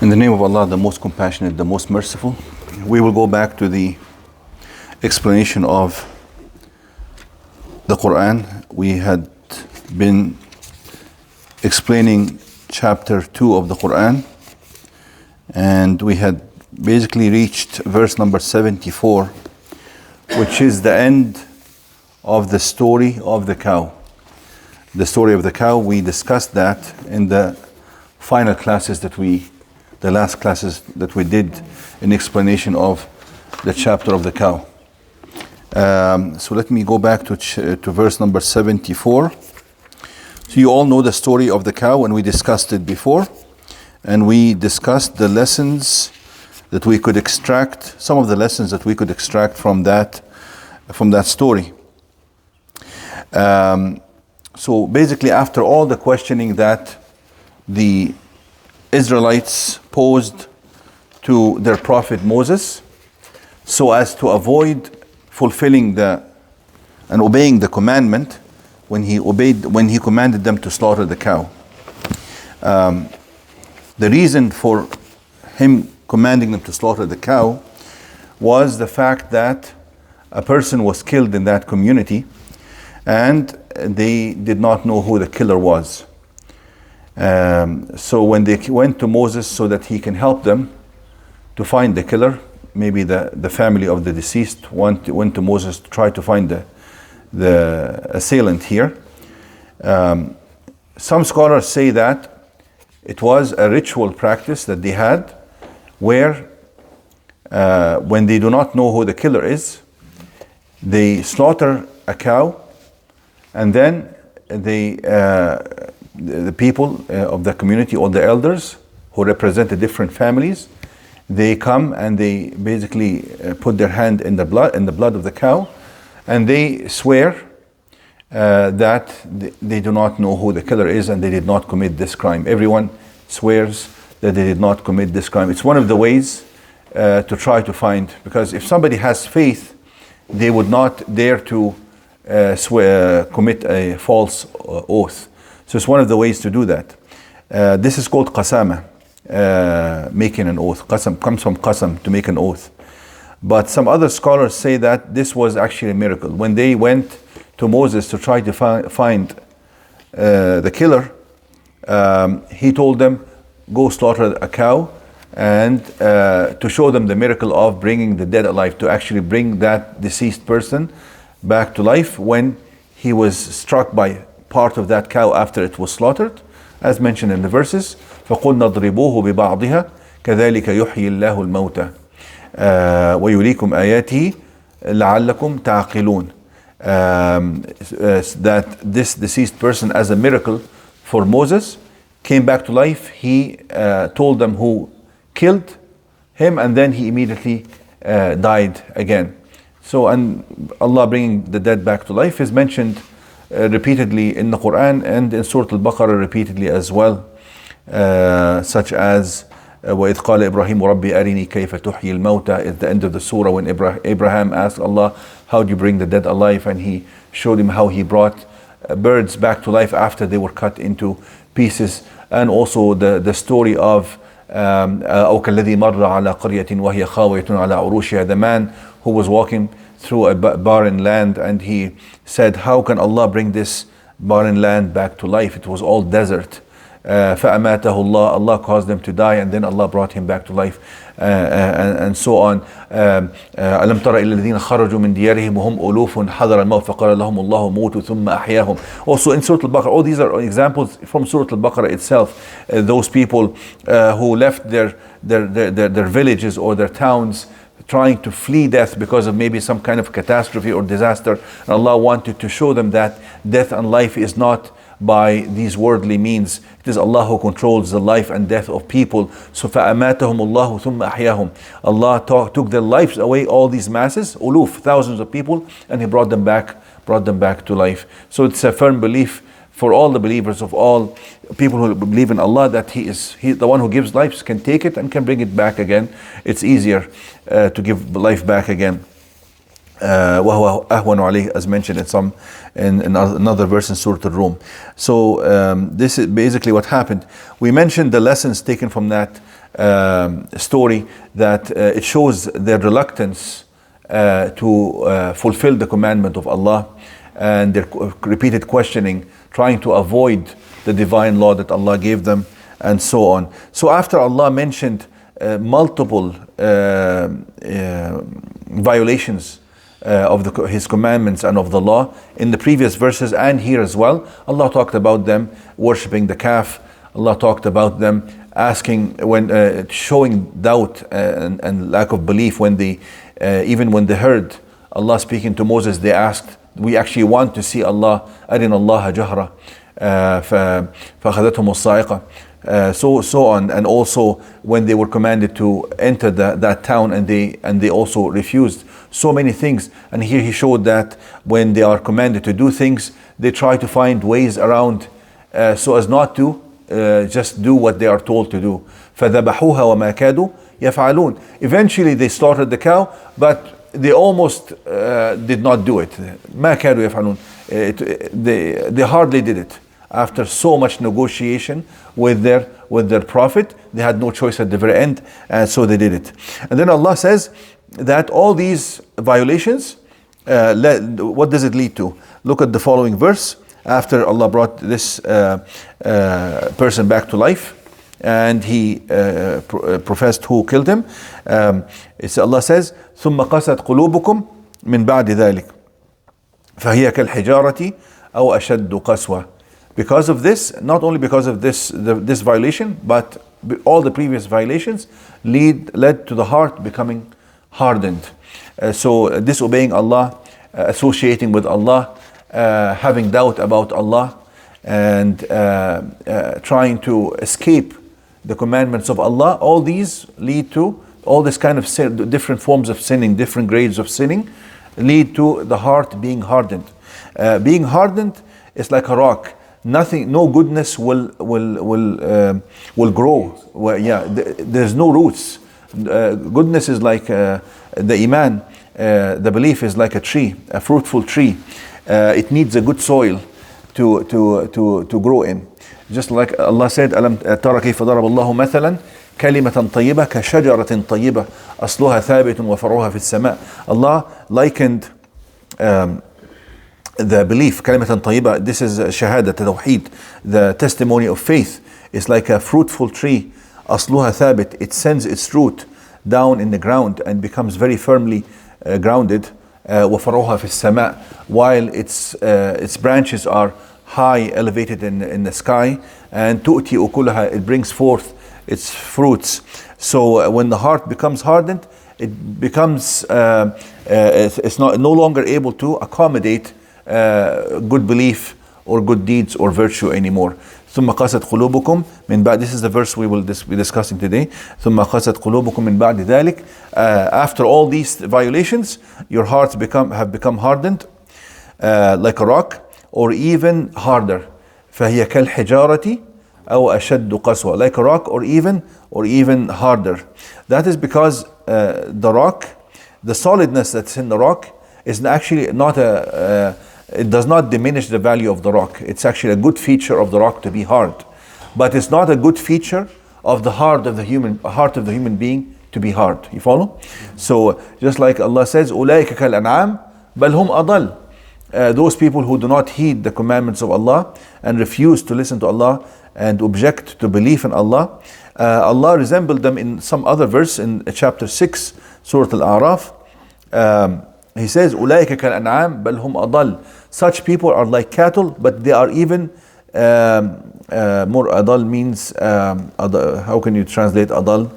In the name of Allah, the most compassionate, the most merciful, we will go back to the explanation of the Quran. We had been explaining chapter 2 of the Quran, and we had basically reached verse number 74, which is the end of the story of the cow. The story of the cow, we discussed that in the final classes the last classes that we did in explanation of the chapter of the cow. So let me go back to verse number 74. So you all know the story of the cow, and we discussed it before, and we discussed the lessons that we could extract, some of the lessons that we could extract from that story. So basically, after all the questioning that the Israelites posed to their prophet Moses, so as to avoid fulfilling and obeying the commandment when he commanded them to slaughter the cow. The reason for him commanding them to slaughter the cow was the fact that a person was killed in that community, and they did not know who the killer was. So when they went to Moses so that he can help them to find the killer, maybe the family of the deceased went to Moses to try to find the assailant here. Some scholars say that it was a ritual practice that they had, where when they do not know who the killer is, they slaughter a cow, and then the people of the community, or the elders who represent the different families, they come and they basically put their hand in the blood of the cow, and they swear that they do not know who the killer is and they did not commit this crime. Everyone swears that they did not commit this crime. It's one of the ways to try to find, because if somebody has faith, they would not dare to commit a false oath. So it's one of the ways to do that. This is called qasama, making an oath. Qasam comes from qasam, to make an oath. But some other scholars say that this was actually a miracle. When they went to Moses to try to find the killer, he told them, go slaughter a cow, and to show them the miracle of bringing the dead alive, to actually bring that deceased person back to life when he was struck by part of that cow after it was slaughtered, as mentioned in the verses. فَقُلْنَا اضْرِبُوهُ بِبَعْضِهَا كَذَلِكَ يُحْيِي اللَّهُ الْمَوْتَى وَيُرِيكُمْ آيَاتِهِ لَعَلَّكُمْ تَعْقِلُونَ. That this deceased person, as a miracle for Moses, came back to life. He told them who killed him, and then he immediately died again. So, and Allah bringing the dead back to life is mentioned repeatedly in the Quran, and in Surah Al-Baqarah repeatedly as well, such as وَإِذْ قَالَ إِبْرَاهِيمُ رَبِّ أَرِنِي كَيْفَ تُحْيِي الْمَوْتَى, at the end of the surah, when Abraham asked Allah, how do you bring the dead alive? And he showed him how he brought birds back to life after they were cut into pieces. And also the story of أَوْ كَالَّذِي مَرَّ عَلَى قَرْيَةٍ وَهِيَ خَاوِيَةٌ عَلَى عُرُوشِهَا, the man who was walking through a barren land, and he said, how can Allah bring this barren land back to life? It was all desert. فَأَمَاتَهُ اللَّهُ, Allah caused them to die, and then Allah brought him back to life, and so on. أَلَمْ تَرَ إِلَّا الَّذِينَ خَرَجُوا مِنْ دِيَارِهِمْ وَهُمْ أُلُوفٌ حَذَرَ الْمَوْتِ فَقَالَ لَهُمُ اللَّهُ مُوتُوا ثُمَّ أَحْيَاهُمْ. Also in Surah Al-Baqarah, all these are examples from Surah Al-Baqarah itself. Those people who left their villages or their towns, trying to flee death because of maybe some kind of catastrophe or disaster. And Allah wanted to show them that death and life is not by these worldly means. It is Allah who controls the life and death of people. So فَأَمَاتَهُمُ اللَّهُ ثُمَّ أَحْيَاهُم. Allah took their lives away, all these masses, uluf, thousands of people, and He brought them back to life. So it's a firm belief for all the believers, of all people who believe in Allah, that He the one who gives life, can take it and can bring it back again. It's easier to give life back again. وَهُوَ أَهْوَنُ عَلَيْهِ, as mentioned in another verse in Surah Al-Rum. So this is basically what happened. We mentioned the lessons taken from that story that it shows their reluctance to fulfill the commandment of Allah, and their repeated questioning, trying to avoid the divine law that Allah gave them, and so on. So after Allah mentioned multiple violations of His commandments and of the law in the previous verses and here as well, Allah talked about them worshipping the calf. Allah talked about them asking, when showing doubt and lack of belief when they even when they heard Allah speaking to Moses, they asked, we actually want to see Allah, أرنا الله جهرة فأخذتهم الصاعقة, so on. And also when they were commanded to enter that town, and they also refused. So many things. And here He showed that when they are commanded to do things, they try to find ways around so as not to just do what they are told to do. فذبحوها وما كادوا يفعلون. Eventually they slaughtered the cow, but they almost did not do it. ما كادوا يفعلون. They hardly did it. After so much negotiation with their prophet, they had no choice at the very end, and so they did it. And then Allah says that all these violations, what does it lead to? Look at the following verse. After Allah brought this person back to life, and he professed who killed him, Allah says, ثم قست قلوبكم من بعد ذلك فهي كالحجارة أو أشد قسوة. Because of this, not only because of this violation, but all the previous violations led to the heart becoming hardened. So disobeying Allah, associating with Allah, having doubt about Allah, and trying to escape the commandments of Allah, all these lead to all this kind of sin, different forms of sinning, different grades of sinning, lead to the heart being hardened. Being hardened is like a rock. Nothing, no goodness will grow. There's no roots. Goodness is like the iman, the belief is like a tree, a fruitful tree. It needs a good soil to grow in. Just like Allah said, ألم ترى كيف ضرب الله مثلا كلمة طيبة كشجرة طيبة أصلها ثابت وفرعها في السماء. Allah likened the belief, كلمة طيبة, this is shahada, tawheed, the testimony of faith, is like a fruitful tree. أصلها ثابت, it sends its root down in the ground and becomes very firmly grounded. وفرعها في السماء, while its branches are high, elevated in the sky. And تؤتي أكلها, it brings forth its fruits. So when the heart becomes hardened, it becomes it's no longer able to accommodate good belief or good deeds or virtue anymore. ثم قست قلوبكم من بعد, this is the verse we will be discussing today. ثم قست قلوبكم من بعد ذلك, after all these violations, your hearts have become hardened like a rock, or even harder. فهي كالحجارة أو أشد قسوة, like a rock or even harder. That is because the rock, the solidness that's in the rock is actually not it does not diminish the value of the rock. It's actually a good feature of the rock to be hard, but it's not a good feature of the heart of the human being to be hard. You follow? So just like Allah says, أولئك كالأنعام بل هم أضل. Those people who do not heed the commandments of Allah and refuse to listen to Allah and object to belief in Allah, Allah resembled them in some other verse in chapter 6, Surah Al-A'raf. He says, أولئك كالأنعام بل هم أضل. Such people are like cattle, but they are even more. Adal means, how can you translate adal?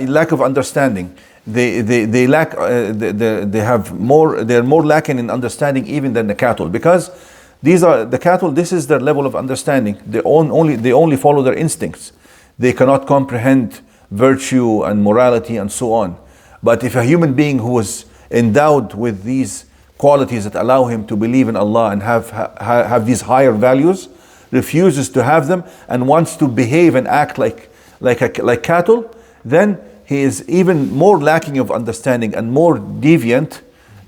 Lack of understanding. They lack. They have more. They're more lacking in understanding even than the cattle, because these are the cattle. This is their level of understanding. They only follow their instincts. They cannot comprehend virtue and morality and so on. But if a human being who is endowed with these qualities that allow him to believe in Allah and have these higher values, refuses to have them and wants to behave and act like cattle, then he is even more lacking of understanding and more deviant,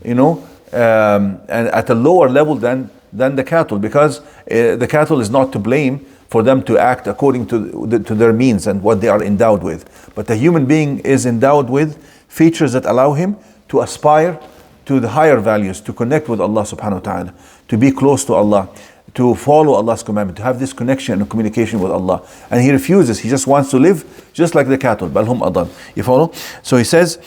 and at a lower level than than the cattle, because the cattle is not to blame for them to act according to their means and what they are endowed with. But the human being is endowed with features that allow him to aspire to the higher values, to connect with Allah subhanahu wa ta'ala, to be close to Allah, to follow Allah's commandment, to have this connection and communication with Allah. And he refuses. He just wants to live just like the cattle. Balhum adal. You follow? So he says,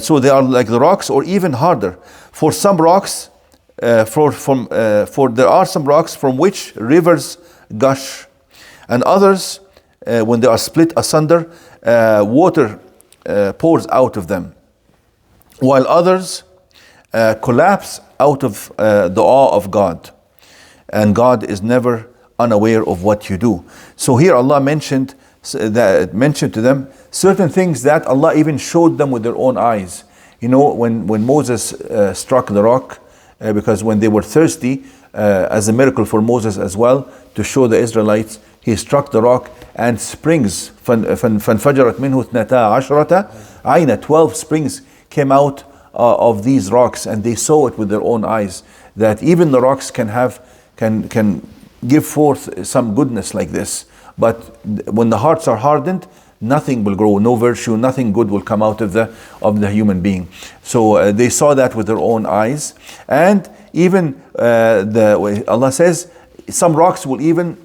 so they are like the rocks, or even harder. For some rocks, for there are some rocks from which rivers gush, and others, when they are split asunder, water pours out of them, while others collapse out of the awe of God. And God is never unaware of what you do. So here Allah mentioned to them certain things that Allah even showed them with their own eyes. You know, when Moses struck the rock, because when they were thirsty, as a miracle for Moses as well, to show the Israelites, he struck the rock and springs, فَانْفَجَرَتْ مِنْهُ اثْنَتَا عَشْرَةَ عَيْنًا, 12 springs came out of these rocks, and they saw it with their own eyes, that even the rocks can give forth some goodness like this. But when the hearts are hardened, nothing will grow, no virtue, nothing good will come out of the human being. So they saw that with their own eyes. And even Allah says some rocks will even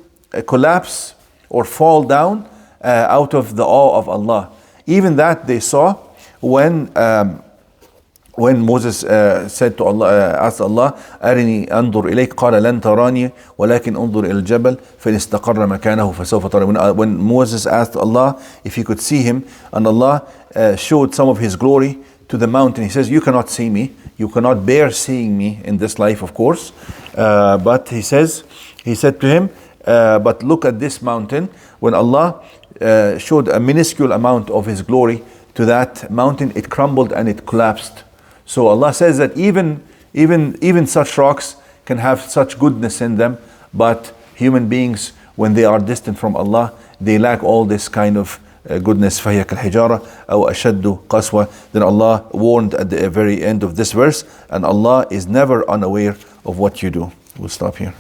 collapse or fall down out of the awe of Allah. Even that they saw when Moses said to Allah, asked Allah, أرني أنظر إليك قال لن تراني ولكن انظر إلى الجبل فإن استقر مكانه فسوف تراني. When Moses asked Allah if he could see him, and Allah showed some of his glory to the mountain, he says, you cannot see me, you cannot bear seeing me in this life, of course, but he said to him, but look at this mountain. When Allah showed a minuscule amount of his glory to that mountain, it crumbled and it collapsed. So Allah says that even such rocks can have such goodness in them, but human beings, when they are distant from Allah, they lack all this kind of goodness. فَهِيَ كَالْحِجَارَةِ أَوْ أَشَدُّ قَسْوَةً. Then Allah warned at the very end of this verse, and Allah is never unaware of what you do. We'll stop here.